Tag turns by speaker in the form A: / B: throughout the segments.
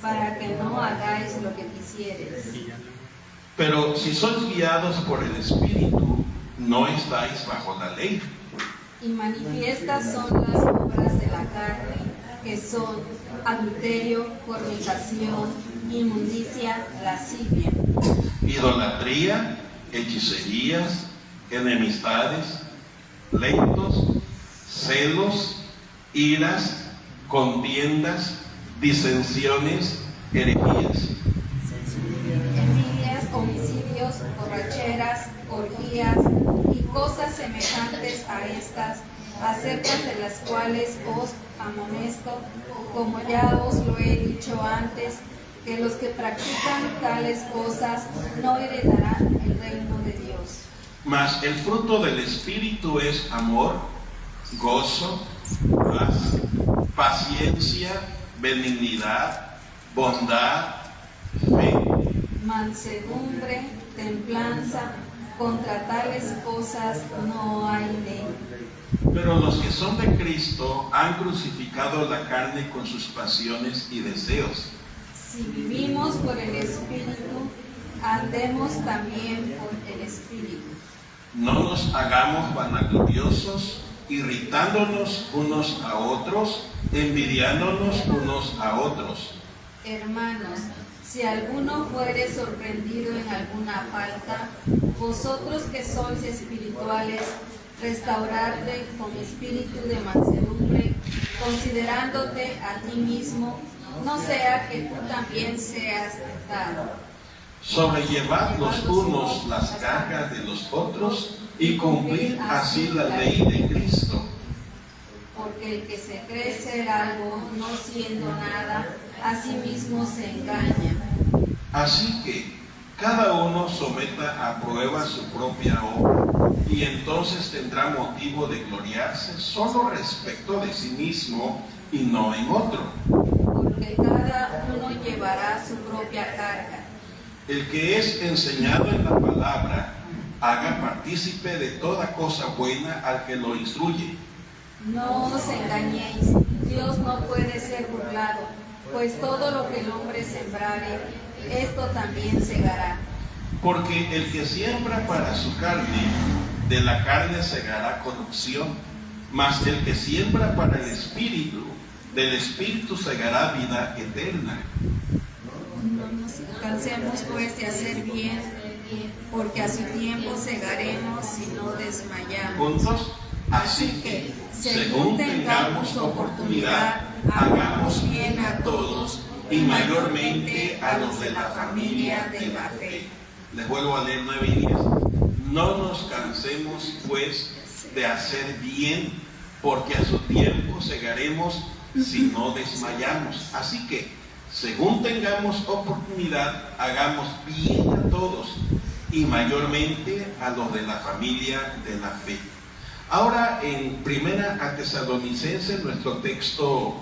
A: para que no hagáis lo que quisieres.
B: Pero si sois guiados por el Espíritu, no estáis bajo la ley.
A: Y manifiestas son las obras de la carne, que son adulterio, fornicación, inmundicia, lascivia,
B: Idolatría, hechicerías, enemistades, pleitos, celos, iras, contiendas, disensiones, herejías,
A: envidias, homicidios, borracheras, orgías y cosas semejantes a estas, acerca de las cuales os amonesto, como ya os lo he dicho antes, que los que practican tales cosas no heredarán el reino de Dios.
B: Mas el fruto del Espíritu es amor, gozo, paz, paciencia, benignidad, bondad, fe,
A: Mansedumbre, templanza, contra tales cosas no hay ley.
B: Pero los que son de Cristo han crucificado la carne con sus pasiones y deseos.
A: Si vivimos por el Espíritu, andemos también por el Espíritu.
B: No nos hagamos vanagloriosos, irritándonos unos a otros, envidiándonos unos a otros.
A: Hermanos, si alguno fuere sorprendido en alguna falta, vosotros que sois espirituales, restauradle con espíritu de mansedumbre, considerándote a ti mismo, no sea que tú también seas tentado.
B: Sobrellevad los unos las cargas de los otros y cumplid así la ley de Cristo.
A: Porque el que se cree ser algo, no siendo nada, a sí mismo se engaña.
B: Así que cada uno someta a prueba su propia obra y entonces tendrá motivo de gloriarse solo respecto de sí mismo y no en otro.
A: Porque cada uno llevará su propia carga.
B: El que es enseñado en la palabra, haga partícipe de toda cosa buena al que lo instruye.
A: No os engañéis, Dios no puede ser burlado, pues todo lo que el hombre sembrare, esto también segará.
B: Porque el que siembra para su carne, de la carne segará corrupción, mas el que siembra para el Espíritu, del Espíritu segará vida eterna.
A: No nos cansemos pues de hacer bien, porque a su tiempo segaremos si no desmayamos.
B: Juntos, así que, según tengamos oportunidad, hagamos bien a todos y mayormente a los de la familia de la fe. Les vuelvo a leer 9 y 10. No nos cansemos pues de hacer bien, porque a su tiempo segaremos si no desmayamos. Así que, según tengamos oportunidad, hagamos bien a todos y mayormente a los de la familia de la fe. Ahora en Primera a Tesalonicenses, nuestro texto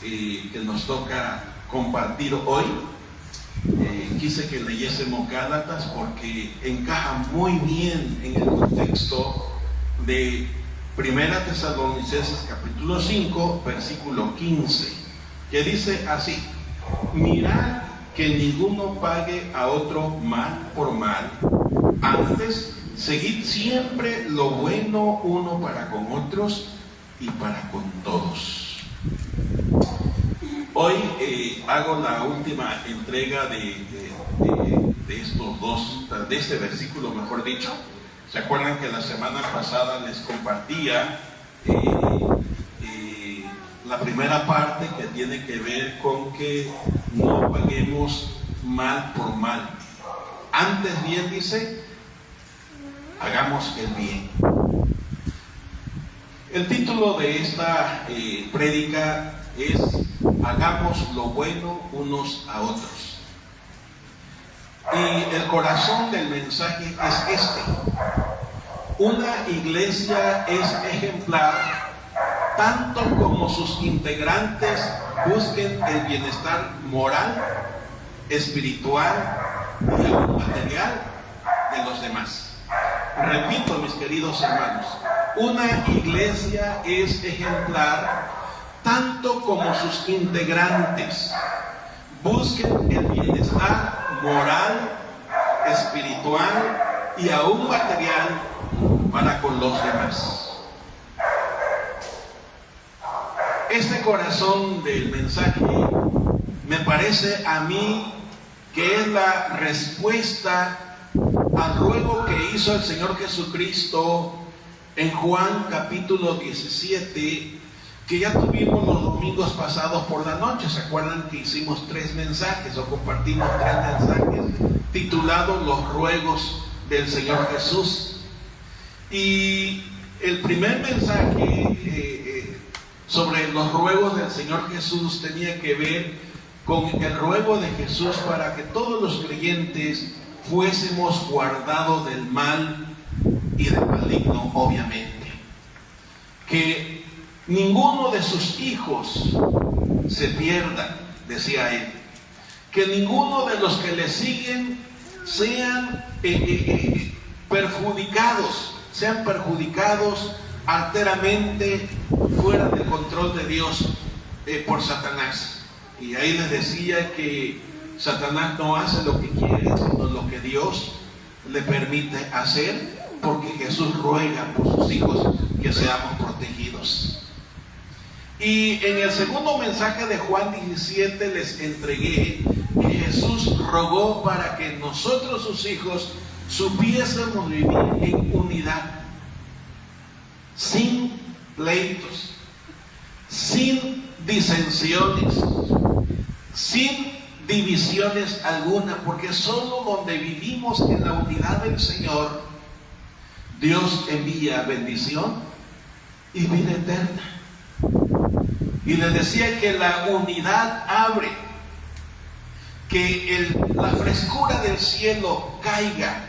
B: que nos toca compartir hoy, quise que leyésemos Gálatas porque encaja muy bien en el contexto de Primera Tesalonicenses capítulo 5, versículo 15, que dice así: mirad que ninguno pague a otro mal por mal, antes seguid siempre lo bueno uno para con otros y para con todos. Hoy hago la última entrega de estos dos, de este versículo, mejor dicho. ¿Se acuerdan que la semana pasada les compartía la primera parte que tiene que ver con que no paguemos mal por mal? Antes bien dice, hagamos el bien. El título de esta prédica es hagamos lo bueno unos a otros. Y el corazón del mensaje es este: una iglesia es ejemplar tanto como sus integrantes busquen el bienestar moral, espiritual y aún material de los demás. Repito, mis queridos hermanos, una iglesia es ejemplar tanto como sus integrantes busquen el bienestar moral, espiritual y aún material para con los demás. Este corazón del mensaje me parece a mí que es la respuesta al ruego que hizo el Señor Jesucristo en Juan capítulo 17, que ya tuvimos los domingos pasados por la noche. ¿Se acuerdan que hicimos 3 mensajes o compartimos 3 mensajes titulados Los ruegos del Señor Jesús? Y el primer mensaje sobre los ruegos del Señor Jesús tenía que ver con el ruego de Jesús para que todos los creyentes fuésemos guardados del mal y del maligno, obviamente. Que ninguno de sus hijos se pierda, decía él. Que ninguno de los que le siguen sean perjudicados alteramente fuera del control de Dios por Satanás. Y ahí les decía que Satanás no hace lo que quiere, sino lo que Dios le permite hacer, porque Jesús ruega por sus hijos que seamos protegidos. Y en el segundo mensaje de Juan 17 les entregué que Jesús rogó para que nosotros, sus hijos, supiésemos vivir en unidad, sin pleitos, sin disensiones, sin divisiones alguna, porque solo donde vivimos en la unidad del Señor, Dios envía bendición y vida eterna. Y les decía que la unidad abre, que la frescura del cielo caiga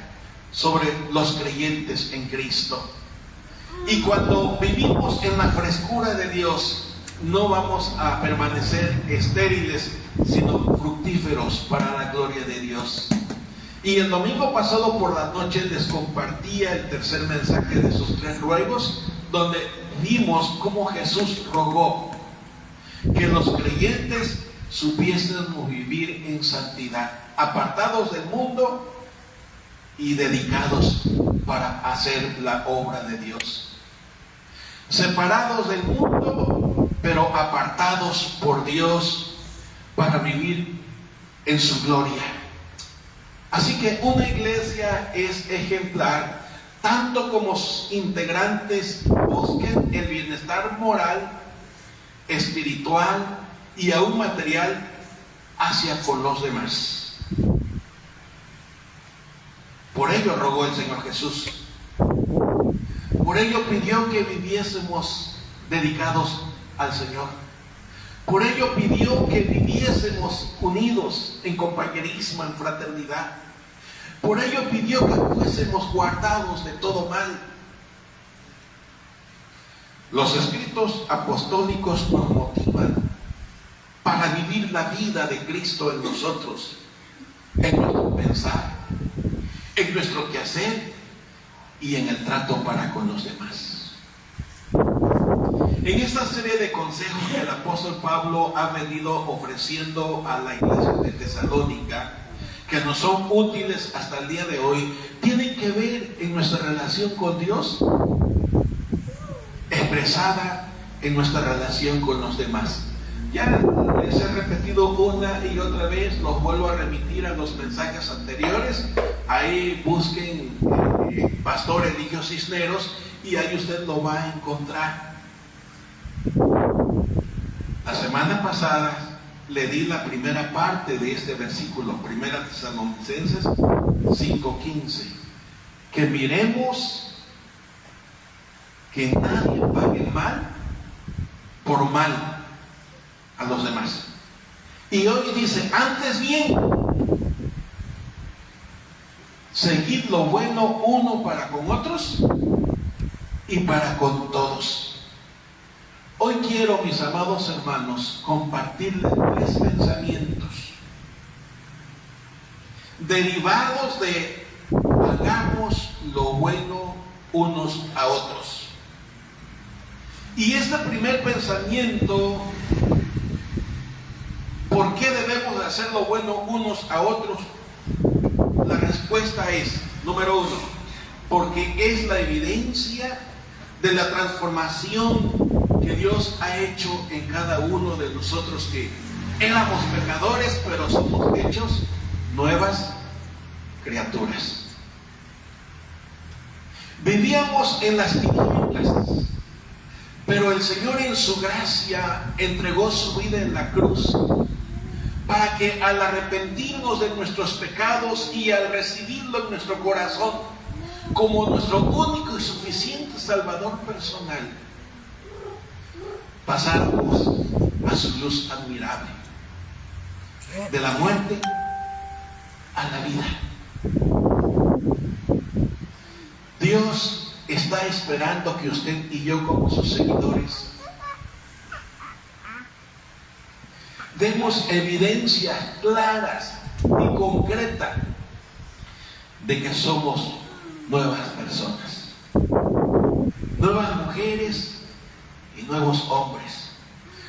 B: sobre los creyentes en Cristo. Y cuando vivimos en la frescura de Dios, no vamos a permanecer estériles, sino fructíferos para la gloria de Dios. Y el domingo pasado por la noche les compartía el tercer mensaje de esos 3 ruegos, donde vimos cómo Jesús rogó que los creyentes supiésemos vivir en santidad, apartados del mundo y dedicados para hacer la obra de Dios. Separados del mundo, pero apartados por Dios para vivir en su gloria. Así que una iglesia es ejemplar, tanto como sus integrantes busquen el bienestar moral, espiritual y aún material hacia con los demás. Por ello rogó el Señor Jesús. Por ello pidió que viviésemos dedicados al Señor. Por ello pidió que viviésemos unidos en compañerismo, en fraternidad. Por ello pidió que fuésemos guardados de todo mal. Los escritos apostólicos nos motivan para vivir la vida de Cristo en nosotros, en nuestro pensar, en nuestro quehacer y en el trato para con los demás. En esta serie de consejos que el apóstol Pablo ha venido ofreciendo a la iglesia de Tesalónica, que nos son útiles hasta el día de hoy, tienen que ver en nuestra relación con Dios, expresada en nuestra relación con los demás. Ya les he repetido una y otra vez, los vuelvo a remitir a los mensajes anteriores. Ahí busquen Pastor Eligio Cisneros y ahí usted lo va a encontrar. La semana pasada le di la primera parte de este versículo, 1 Tesalonicenses 5:15, que miremos que nadie pague mal por mal a los demás. Y hoy dice, antes bien, seguid lo bueno uno para con otros y para con todos. Hoy quiero, mis amados hermanos, compartirles 3 pensamientos derivados de hagamos lo bueno unos a otros. Y este primer pensamiento, ¿por qué debemos hacer lo bueno unos a otros? La respuesta es, número 1, porque es la evidencia de la transformación que Dios ha hecho en cada uno de nosotros, que éramos pecadores, pero somos hechos nuevas criaturas. Vivíamos en las tinieblas, pero el Señor en su gracia entregó su vida en la cruz para que al arrepentirnos de nuestros pecados y al recibirlo en nuestro corazón como nuestro único y suficiente Salvador personal, pasáramos a su luz admirable, de la muerte a la vida. Dios está esperando que usted y yo, como sus seguidores, demos evidencias claras y concretas de que somos nuevas personas, nuevas mujeres y nuevos hombres,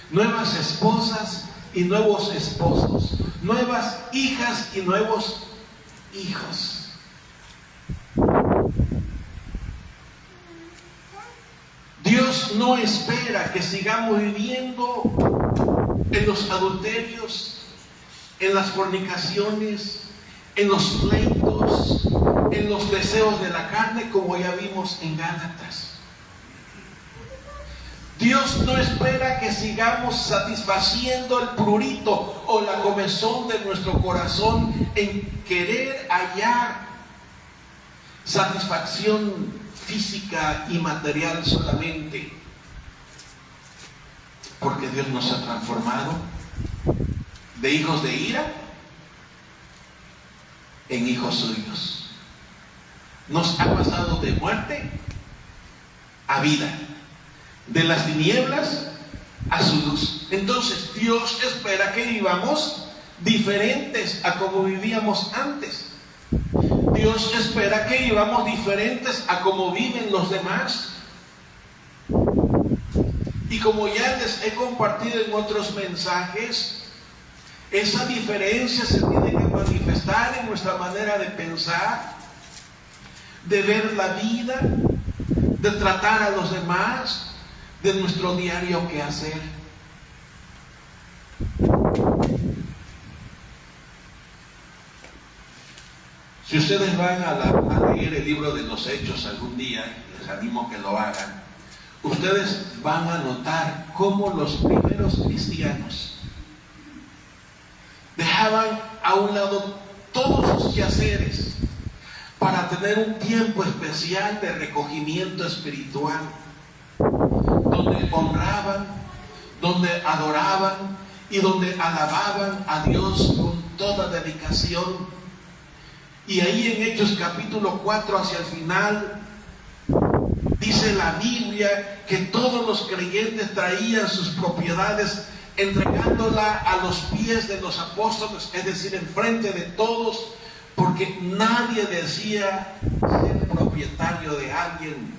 B: nuevas esposas y nuevos esposos, nuevas hijas y nuevos hijos. Dios no espera que sigamos viviendo en los adulterios, en las fornicaciones, en los pleitos, en los deseos de la carne, como ya vimos en Gálatas. Dios no espera que sigamos satisfaciendo el prurito o la comezón de nuestro corazón en querer hallar satisfacción física y material solamente, porque Dios nos ha transformado de hijos de ira en hijos suyos. Nos ha pasado de muerte a vida, de las tinieblas a su luz. Entonces Dios espera que vivamos diferentes a como vivíamos antes. Dios espera que vivamos diferentes a como viven los demás. Y como ya les he compartido en otros mensajes, esa diferencia se tiene que manifestar en nuestra manera de pensar, de ver la vida, de tratar a los demás, de nuestro diario quehacer. Si ustedes van a leer el libro de los Hechos algún día, les animo que lo hagan, ustedes van a notar cómo los primeros cristianos dejaban a un lado todos sus quehaceres para tener un tiempo especial de recogimiento espiritual, donde honraban, donde adoraban y donde alababan a Dios con toda dedicación. Y ahí en Hechos capítulo 4 hacia el final, dice la Biblia que todos los creyentes traían sus propiedades entregándola a los pies de los apóstoles, es decir, enfrente de todos, porque nadie decía ser propietario de alguien,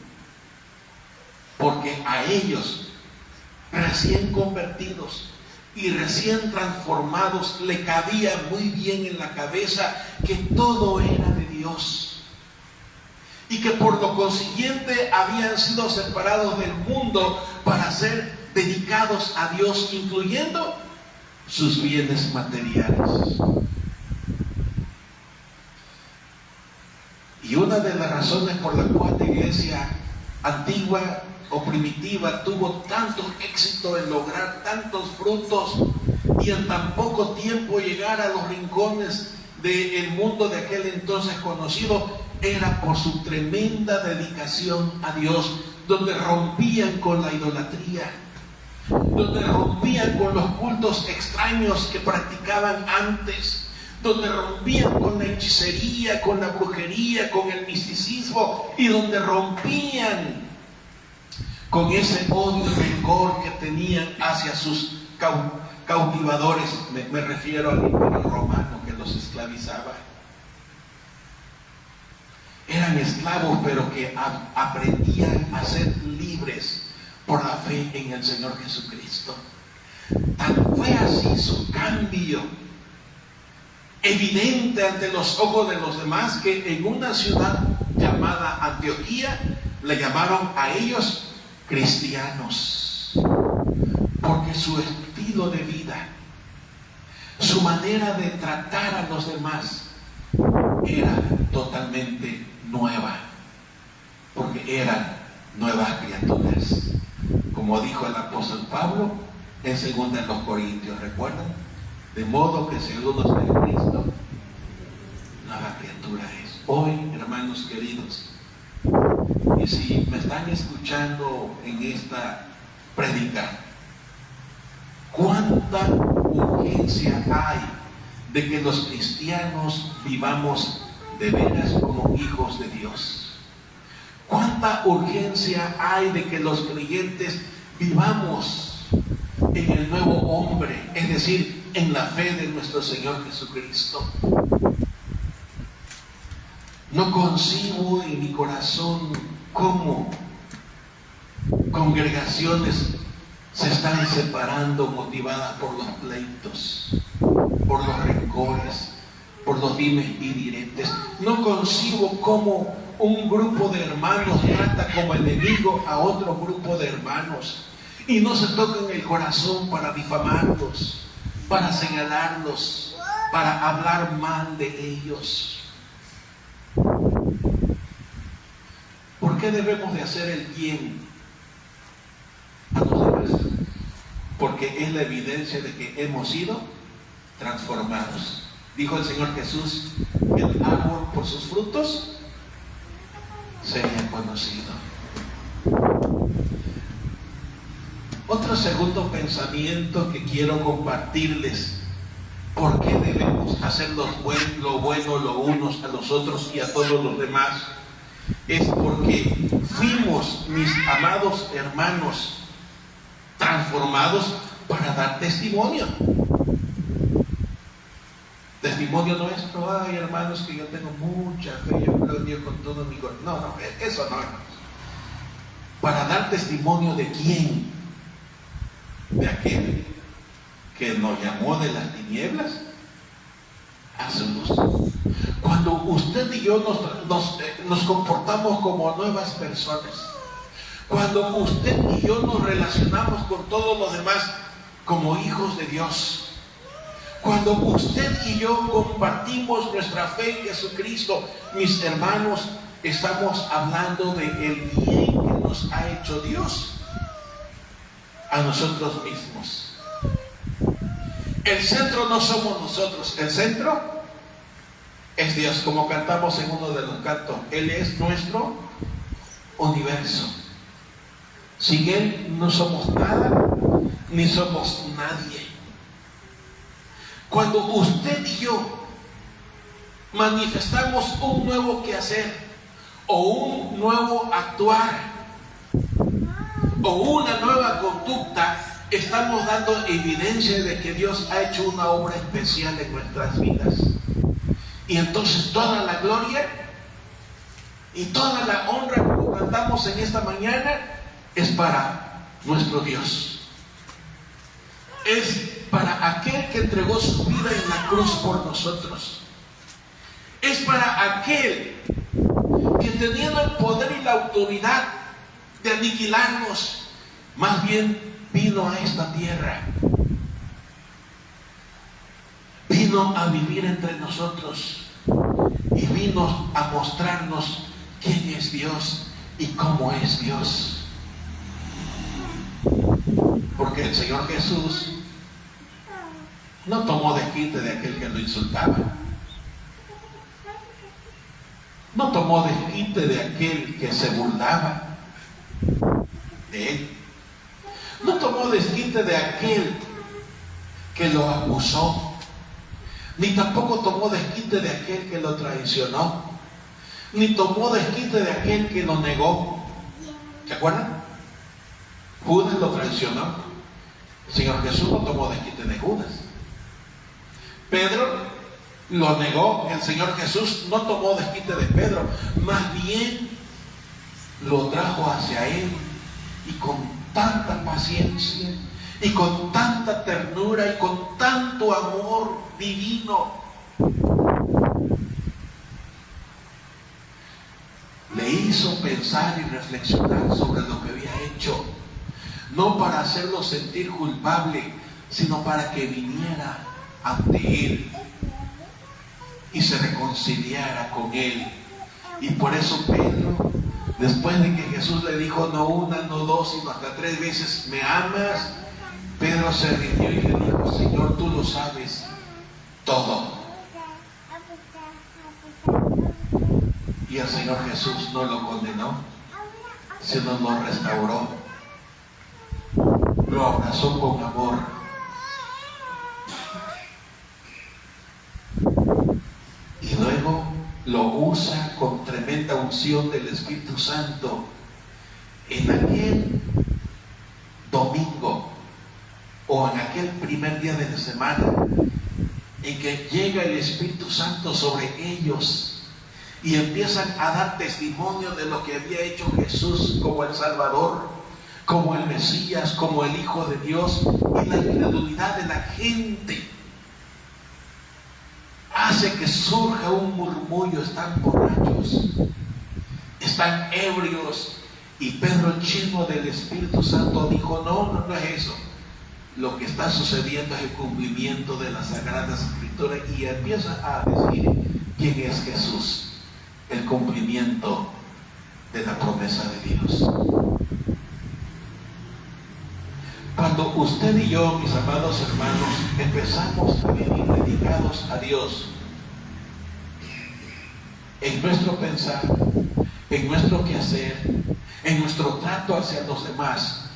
B: porque a ellos, recién convertidos y recién transformados, le cabía muy bien en la cabeza que todo era de Dios y que por lo consiguiente habían sido separados del mundo para ser dedicados a Dios, incluyendo sus bienes materiales. Y una de las razones por las cuales la iglesia antigua o primitiva tuvo tanto éxito en lograr tantos frutos y en tan poco tiempo llegar a los rincones del mundo de aquel entonces conocido, era por su tremenda dedicación a Dios, donde rompían con la idolatría, donde rompían con los cultos extraños que practicaban antes, donde rompían con la hechicería, con la brujería, con el misticismo, y donde rompían con ese odio y rencor que tenían hacia sus cautivadores. Me refiero al imperio romano que los esclavizaba. Eran esclavos, pero que aprendían a ser libres por la fe en el Señor Jesucristo. Tan fue así su cambio evidente ante los ojos de los demás que en una ciudad llamada Antioquía le llamaron a ellos cristianos, porque su estilo de vida, su manera de tratar a los demás era totalmente nueva, porque eran nuevas criaturas, como dijo el apóstol Pablo en 2 Corintios, ¿recuerdan? De modo que si alguno está en Cristo, nueva criatura es. Hoy, hermanos queridos, y si me están escuchando en esta prédica, ¿cuánta urgencia hay de que los cristianos vivamos de veras como hijos de Dios? ¿Cuánta urgencia hay de que los creyentes vivamos en el nuevo hombre, es decir, en la fe de nuestro Señor Jesucristo? No concibo en mi corazón cómo congregaciones se están separando motivadas por los pleitos, por los rencores, por los dimes y diretes. No concibo cómo un grupo de hermanos trata como enemigo a otro grupo de hermanos y no se tocan el corazón para difamarlos, para señalarlos, para hablar mal de ellos. ¿Por qué debemos de hacer el bien a los demás? Porque es la evidencia de que hemos sido transformados. Dijo el Señor Jesús que el árbol por sus frutos sería conocido. Otro segundo pensamiento que quiero compartirles: ¿por qué debemos hacer lo bueno los unos a los otros y a todos los demás? Es porque fuimos, mis amados hermanos, transformados para dar testimonio. Testimonio nuestro: ay, hermanos, que yo tengo mucha fe, yo creo en Dios con todo mi corazón. No, eso no, hermanos. Para dar testimonio de quién, de aquel que nos llamó de las tinieblas a su luz. Cuando usted y yo nos comportamos como nuevas personas, cuando usted y yo nos relacionamos con todos los demás como hijos de Dios, cuando usted y yo compartimos nuestra fe en Jesucristo, mis hermanos, estamos hablando del bien que nos ha hecho Dios a nosotros mismos. El centro no somos nosotros, el centro es Dios, como cantamos en uno de los cantos. Él es nuestro universo. Sin Él no somos nada, ni somos nadie. Cuando usted y yo manifestamos un nuevo quehacer, o un nuevo actuar, o una nueva conducta, estamos dando evidencia de que Dios ha hecho una obra especial en nuestras vidas. Y entonces toda la gloria y toda la honra, como cantamos en esta mañana, es para nuestro Dios. Es para aquel que entregó su vida en la cruz por nosotros. Es para aquel que, teniendo el poder y la autoridad de aniquilarnos, más bien vino a esta tierra, vino a vivir entre nosotros y vino a mostrarnos quién es Dios y cómo es Dios. Porque el Señor Jesús no tomó desquite de aquel que lo insultaba, no tomó desquite de aquel que se burlaba de Él, no tomó desquite de aquel que lo acusó, ni tampoco tomó desquite de aquel que lo traicionó, ni tomó desquite de aquel que lo negó. ¿Se acuerdan? Judas lo traicionó. El Señor Jesús no tomó desquite de Judas. Pedro lo negó. El Señor Jesús no tomó desquite de Pedro, más bien lo trajo hacia Él, y con tanta paciencia y con tanta ternura y con tanto amor divino hizo pensar y reflexionar sobre lo que había hecho, no para hacerlo sentir culpable, sino para que viniera ante Él y se reconciliara con Él. Y por eso Pedro, después de que Jesús le dijo no una, no dos, sino hasta 3 veces, ¿me amas?, Pedro se rindió y le dijo, Señor, tú lo sabes todo. Y el Señor Jesús no lo condenó, sino lo restauró, lo abrazó con amor. Y luego lo usa con tremenda unción del Espíritu Santo en aquel domingo o en aquel primer día de la semana en que llega el Espíritu Santo sobre ellos y empiezan a dar testimonio de lo que había hecho Jesús como el Salvador, como el Mesías, como el Hijo de Dios. Y la incredulidad de la gente hace que surja un murmullo. Están borrachos, están ebrios. Y Pedro, lleno del Espíritu Santo, dijo, no es eso. Lo que está sucediendo es el cumplimiento de las Sagradas Escrituras. Y empieza a decir quién es Jesús, el cumplimiento de la promesa de Dios. Cuando usted y yo, mis amados hermanos, empezamos a vivir dedicados a Dios, en nuestro pensar, en nuestro quehacer, en nuestro trato hacia los demás,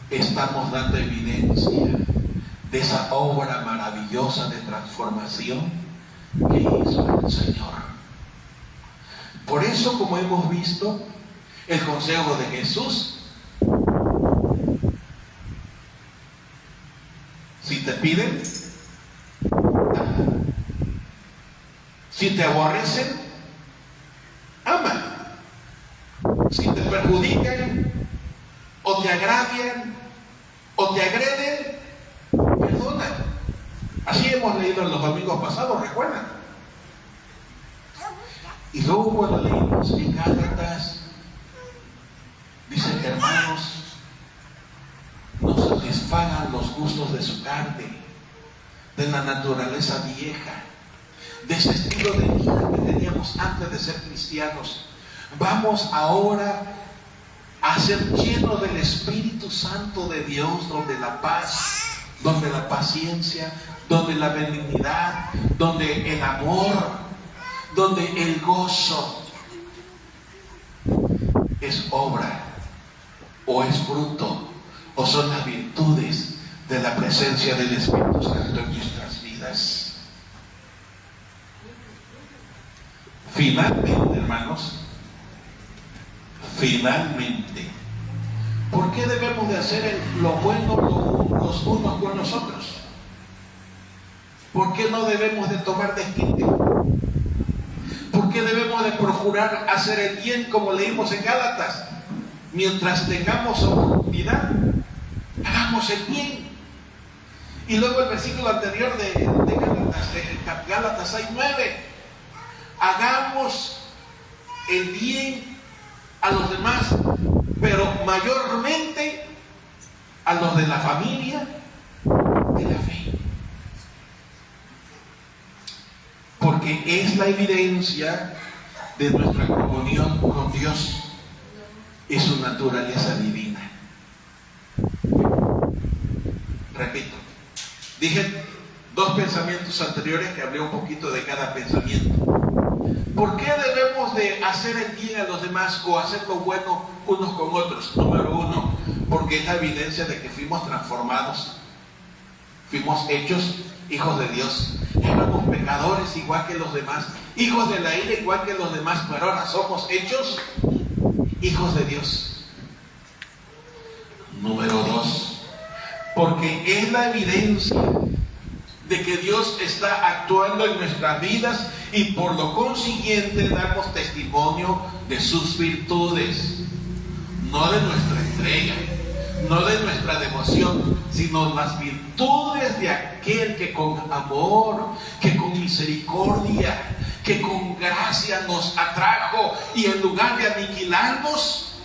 B: estamos dando evidencia de esa obra maravillosa de transformación que hizo el Señor. Por eso, como hemos visto, el consejo de Jesús: si te piden, si te aborrecen, ama. Si te perjudican, o te agravian, o te agreden, perdona. Así hemos leído en los domingos pasados, ¿recuerdan? Y luego cuando leímos en Gálatas, dice, hermanos, no satisfagan los gustos de su carne, de la naturaleza vieja, de ese estilo de vida que teníamos antes de ser cristianos. Vamos ahora a ser llenos del Espíritu Santo de Dios, donde la paz, donde la paciencia, donde la benignidad, donde el amor, donde el gozo es obra o es fruto o son las virtudes de la presencia del Espíritu Santo en nuestras vidas. Finalmente, hermanos, finalmente, ¿por qué debemos de hacer lo bueno los unos con los otros? ¿Por qué no debemos de tomar desquite? ¿Por qué debemos de procurar hacer el bien, como leímos en Gálatas? Mientras tengamos oportunidad, hagamos el bien. Y luego el versículo anterior de Gálatas 6:9, hagamos el bien a los demás, pero mayormente a los de la familia de la fe. Porque es la evidencia de nuestra comunión con Dios y su naturaleza divina. Repito, dije 2 pensamientos anteriores que hablé un poquito de cada pensamiento. ¿Por qué debemos de hacer el bien a los demás o hacer lo bueno unos con otros? Número 1, porque es la evidencia de que fuimos transformados, fuimos hechos hijos de Dios. Éramos pecadores igual que los demás, hijos de la ira igual que los demás, pero ahora somos hechos hijos de Dios. Número 2, porque es la evidencia de que Dios está actuando en nuestras vidas y por lo consiguiente damos testimonio de sus virtudes, no de nuestra entrega, no de nuestra devoción, sino las virtudes de aquel que con amor, que con misericordia, que con gracia nos atrajo y en lugar de aniquilarnos,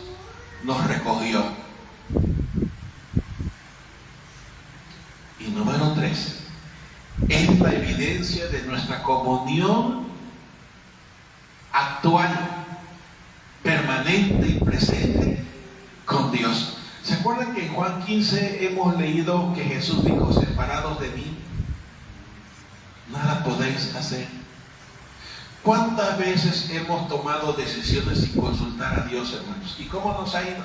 B: nos recogió. Y número 3, es la evidencia de nuestra comunión actual, permanente y presente con Dios. ¿Se acuerdan que en Juan 15 hemos leído que Jesús dijo: separados de mí, nada podéis hacer? ¿Cuántas veces hemos tomado decisiones sin consultar a Dios, hermanos? ¿Y cómo nos ha ido?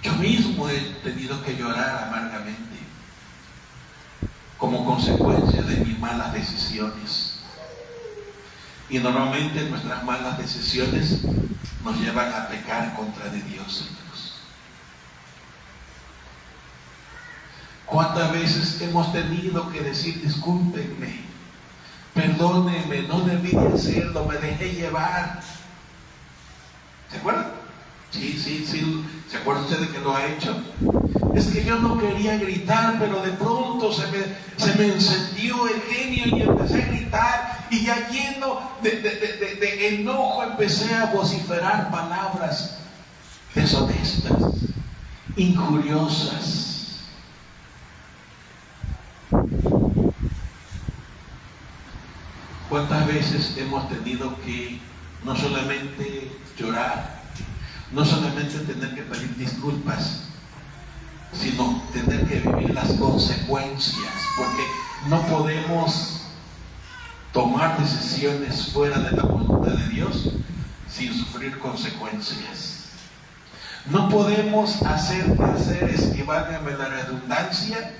B: Yo mismo he tenido que llorar amargamente como consecuencia de mis malas decisiones. Y normalmente nuestras malas decisiones nos llevan a pecar contra de Dios, hermanos. ¿Cuántas veces hemos tenido que decir: discúlpenme, perdónenme, no debí de hacerlo, me dejé llevar? ¿Se acuerdan? Sí. ¿Se acuerdan ustedes que lo ha hecho? Es que yo no quería gritar, pero de pronto se me encendió el genio y empecé a gritar, y ya lleno de enojo empecé a vociferar palabras deshonestas, injuriosas. ¿Cuántas veces hemos tenido que no solamente llorar, no solamente tener que pedir disculpas, sino tener que vivir las consecuencias? Porque no podemos tomar decisiones fuera de la voluntad de Dios sin sufrir consecuencias. No podemos hacer quehaceres que valgan la redundancia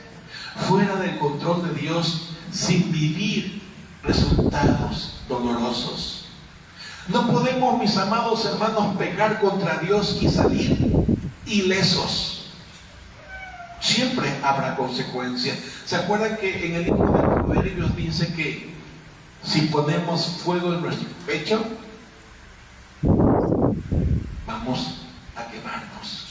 B: fuera del control de Dios sin vivir resultados dolorosos. No podemos, mis amados hermanos, pecar contra Dios y salir ilesos. Siempre habrá consecuencias. ¿Se acuerdan que en el libro de Proverbios dice que si ponemos fuego en nuestro pecho, vamos a quemarnos?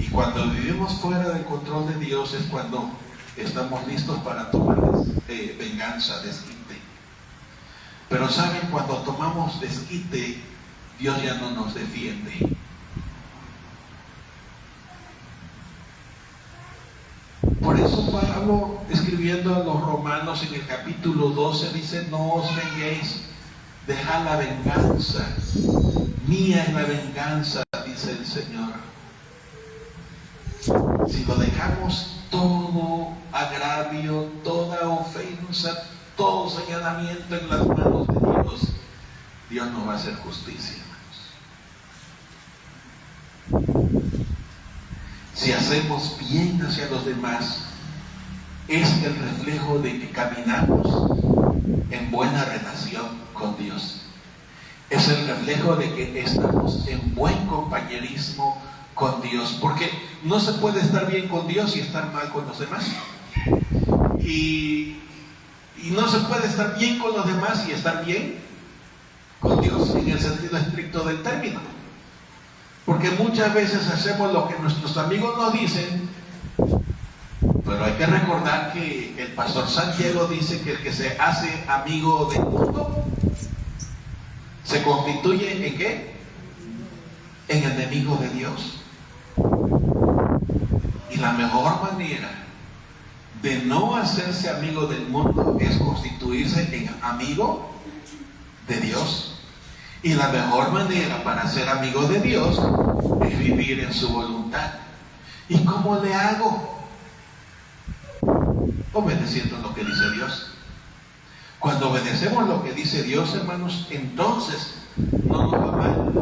B: Y cuando vivimos fuera del control de Dios es cuando estamos listos para tomar venganza, desquite. Pero ¿saben? Cuando tomamos desquite, Dios ya no nos defiende. Por eso Pablo, escribiendo a los romanos en el capítulo 12, dice: no os venguéis, dejad la venganza, mía es la venganza, dice el Señor. Si lo dejamos todo agravio, toda ofensa, todo señalamiento en las manos de Dios, Dios nos va a hacer justicia, hermanos. Si hacemos bien hacia los demás, es el reflejo de que caminamos en buena relación con Dios. Es el reflejo de que estamos en buen compañerismo con Dios. Porque no se puede estar bien con Dios y estar mal con los demás. Y no se puede estar bien con los demás y estar bien con Dios en el sentido estricto del término. Porque muchas veces hacemos lo que nuestros amigos nos dicen, pero hay que recordar que el pastor Santiago dice que el que se hace amigo del mundo se constituye ¿en qué? En enemigo de Dios. Y la mejor manera de no hacerse amigo del mundo es constituirse en amigo de Dios. Y la mejor manera para ser amigo de Dios es vivir en su voluntad. ¿Y cómo le hago? Obedeciendo lo que dice Dios. Cuando obedecemos lo que dice Dios, hermanos, entonces no nos va mal,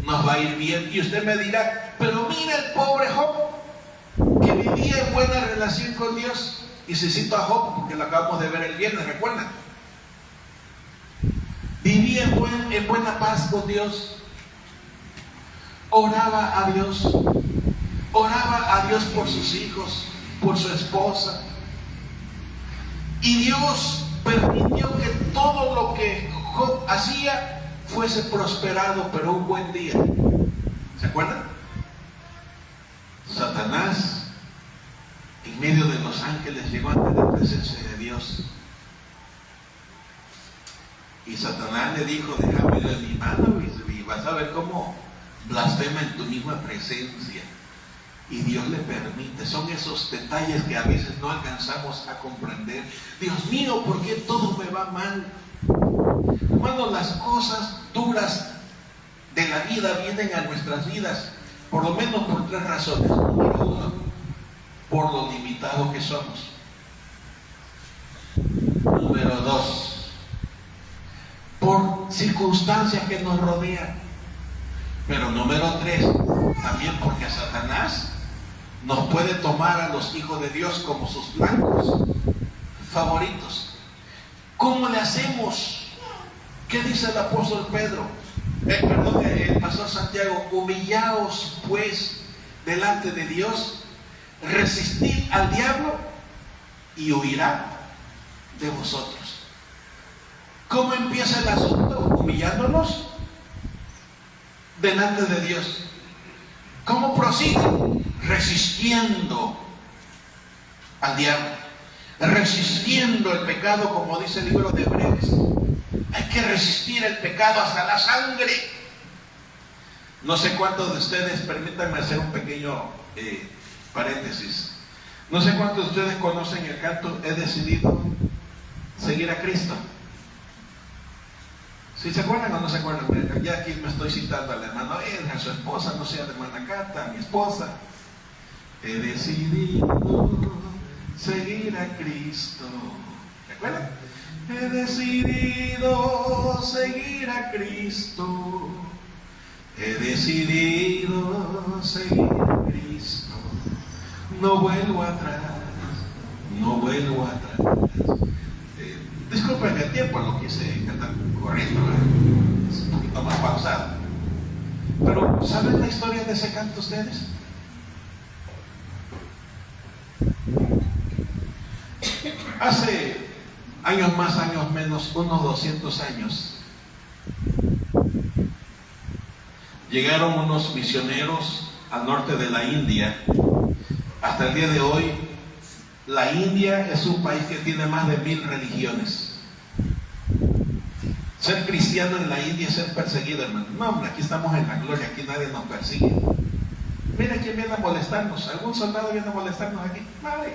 B: nos va a ir bien. Y usted me dirá: pero mira el pobre Job, que vivía en buena relación con Dios. Y se citó a Job porque lo acabamos de ver el viernes, ¿recuerdan? Vivía en buena paz con Dios. Oraba a Dios por sus hijos, por su esposa. Y Dios permitió que todo lo que Job hacía fuese prosperado, pero un buen día. ¿Se acuerdan? Satanás, en medio de los ángeles, llegó ante la presencia de Dios. Y Satanás le dijo: déjame de mi mano y vas a ver cómo blasfema en tu misma presencia. Y Dios le permite. Son esos detalles que a veces no alcanzamos a comprender. Dios mío, ¿por qué todo me va mal? Cuando las cosas duras de la vida vienen a nuestras vidas, por lo menos por 3 razones. Número 1, por lo limitado que somos. Número 2, por circunstancias que nos rodean. Pero número 3, también porque Satanás nos puede tomar a los hijos de Dios como sus blancos favoritos. ¿Cómo le hacemos? ¿Qué dice el apóstol Pedro? El pastor Santiago: humillaos pues delante de Dios, resistid al diablo y huirá de vosotros. ¿Cómo empieza el asunto? Humillándonos delante de Dios. ¿Cómo prosigue? Resistiendo al diablo, resistiendo el pecado, como dice el libro de Hebreos. Hay que resistir el pecado hasta la sangre. No sé cuántos de ustedes, permítanme hacer un pequeño paréntesis. No sé cuántos de ustedes conocen el canto "He decidido seguir a Cristo". ¿Sí se acuerdan o no se acuerdan? Ya aquí me estoy citando al hermano Edgar, a su esposa, no sé, a la hermana Cata, a mi esposa. He decidido seguir a Cristo. ¿Recuerdan? He decidido seguir a Cristo. He decidido seguir a Cristo. No vuelvo atrás, no vuelvo atrás. Disculpen el tiempo, lo quise cantar corriendo, es un poquito más pausado. Pero ¿saben la historia de ese canto ustedes? Hace años más, años menos, unos 200 años, llegaron unos misioneros al norte de la India. Hasta el día de hoy, la India es un país que tiene más de 1000 religiones. Ser cristiano en la India es ser perseguido, hermano. No, hombre, aquí estamos en la gloria, aquí nadie nos persigue. Mira quién viene a molestarnos. ¿Algún soldado viene a molestarnos aquí? Nadie.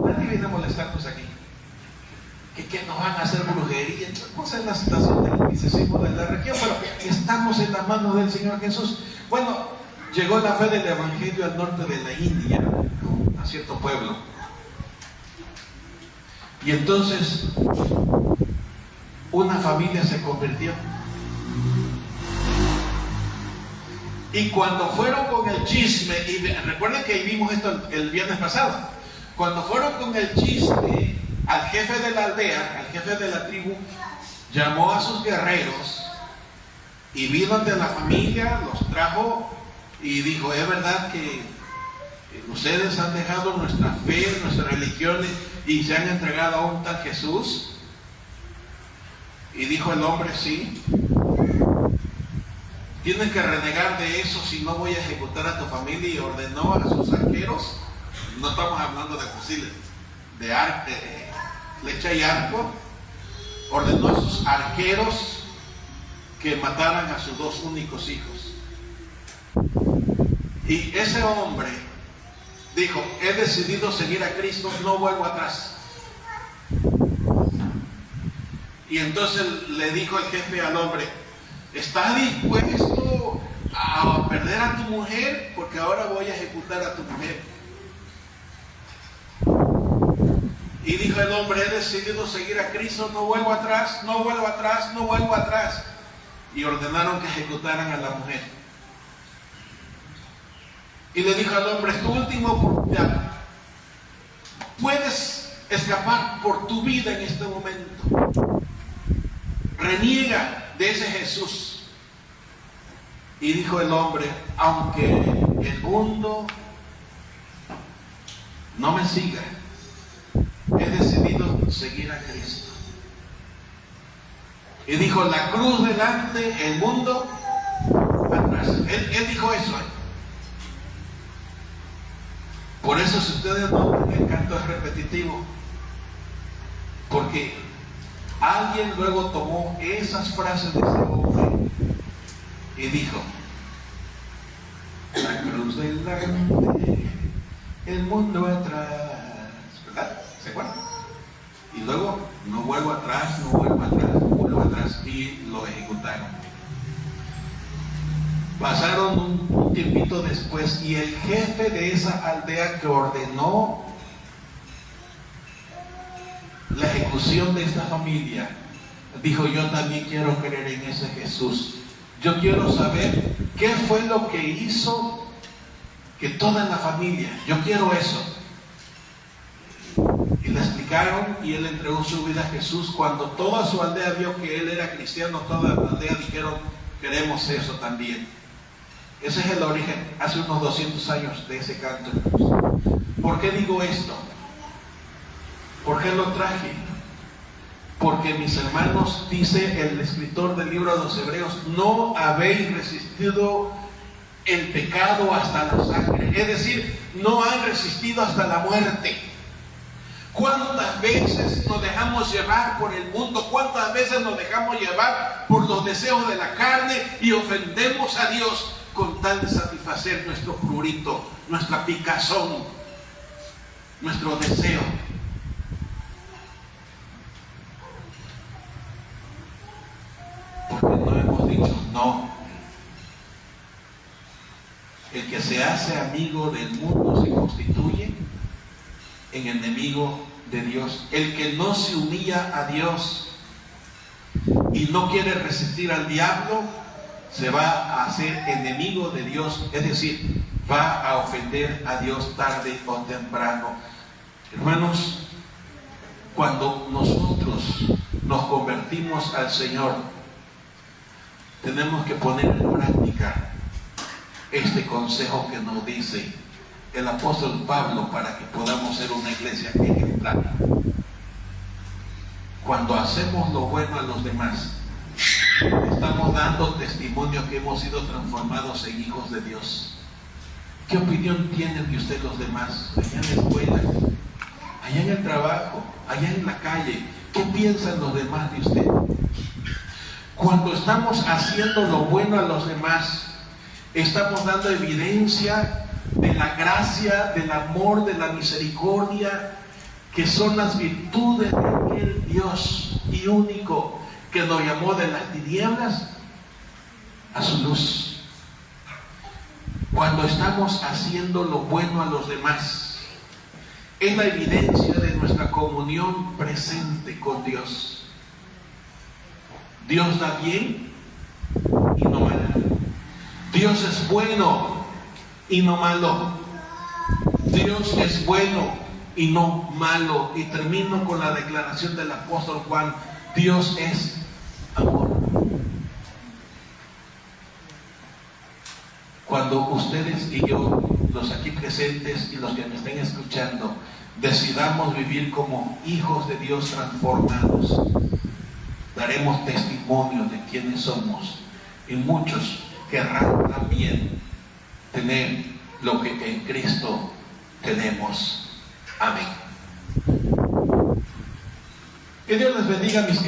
B: Nadie viene a molestarnos aquí. ¿Qué nos van a hacer brujería? No sé la situación del misticismo de la región, pero estamos en las manos del Señor Jesús. Bueno, llegó la fe del Evangelio al norte de la India, a cierto pueblo. Y entonces una familia se convirtió. Y cuando fueron con el chisme, y recuerden que vimos esto el viernes pasado, cuando fueron con el chisme, al jefe de la aldea, al jefe de la tribu, llamó a sus guerreros y vino ante la familia, los trajo y dijo: es verdad que ustedes han dejado nuestra fe, nuestras religiones y se han entregado a un tal Jesús. Y dijo el hombre: sí. Tienes que renegar de eso, si no voy a ejecutar a tu familia. Y ordenó a sus arqueros, no estamos hablando de fusiles, de flecha y arco, ordenó a sus arqueros que mataran a sus 2 únicos hijos. Y ese hombre dijo: he decidido seguir a Cristo, no vuelvo atrás. Y entonces le dijo el jefe al hombre: ¿estás dispuesto a perder a tu mujer? Porque ahora voy a ejecutar a tu mujer. Y dijo el hombre: he decidido seguir a Cristo, no vuelvo atrás, no vuelvo atrás, no vuelvo atrás. Y ordenaron que ejecutaran a la mujer. Y le dijo al hombre: es tu última oportunidad. Puedes escapar por tu vida en este momento. Reniega de ese Jesús. Y dijo el hombre: aunque el mundo no me siga, he decidido seguir a Cristo. Y dijo, la cruz delante, el mundo atrás. Él dijo eso. Por eso, si ustedes notan, el canto es repetitivo, porque alguien luego tomó esas frases de ese hombre y dijo, la cruz delante, el mundo atrás, ¿verdad? ¿Se acuerdan? Y luego, no vuelvo atrás, no vuelvo atrás, no vuelvo atrás, y lo ejecutaron. Pasaron un tiempito después, y el jefe de esa aldea que ordenó la ejecución de esta familia dijo, yo también quiero creer en ese Jesús. Yo quiero saber qué fue lo que hizo que toda la familia, yo quiero eso. Y le explicaron, y él entregó su vida a Jesús. Cuando toda su aldea vio que él era cristiano, toda la aldea dijeron, queremos eso también. Ese es el origen, hace unos 200 años, de ese canto. ¿Por qué digo esto? ¿Por qué lo traje? Porque, mis hermanos, dice el escritor del libro de los Hebreos, no habéis resistido el pecado hasta la sangre. Es decir, no han resistido hasta la muerte. ¿Cuántas veces nos dejamos llevar por el mundo? ¿Cuántas veces nos dejamos llevar por los deseos de la carne y ofendemos a Dios con tal de satisfacer nuestro prurito, nuestra picazón, nuestro deseo? Porque no hemos dicho no. El que se hace amigo del mundo se constituye en enemigo de Dios. El que no se humilla a Dios y no quiere resistir al diablo, se va a hacer enemigo de Dios, es decir, va a ofender a Dios tarde o temprano. Hermanos, cuando nosotros nos convertimos al Señor, tenemos que poner en práctica este consejo que nos dice el apóstol Pablo para que podamos ser una iglesia ejemplar. Cuando hacemos lo bueno a los demás, estamos dando testimonio que hemos sido transformados en hijos de Dios. ¿Qué opinión tienen de usted los demás? Allá en la escuela, allá en el trabajo, allá en la calle. ¿Qué piensan los demás de usted? Cuando estamos haciendo lo bueno a los demás, estamos dando evidencia de la gracia, del amor, de la misericordia, que son las virtudes de aquel Dios y único que nos llamó de las tinieblas a su luz. Cuando estamos haciendo lo bueno a los demás, es la evidencia de nuestra comunión presente con Dios. Dios da bien y no mal. Dios es bueno y no malo. Dios es bueno y no malo. Y termino con la declaración del apóstol Juan: Dios es amor. Cuando ustedes y yo, los aquí presentes y los que me estén escuchando, decidamos vivir como hijos de Dios transformados, daremos testimonio de quiénes somos, y muchos querrán también tener lo que en Cristo tenemos. Amén. Que Dios les bendiga, mis queridos.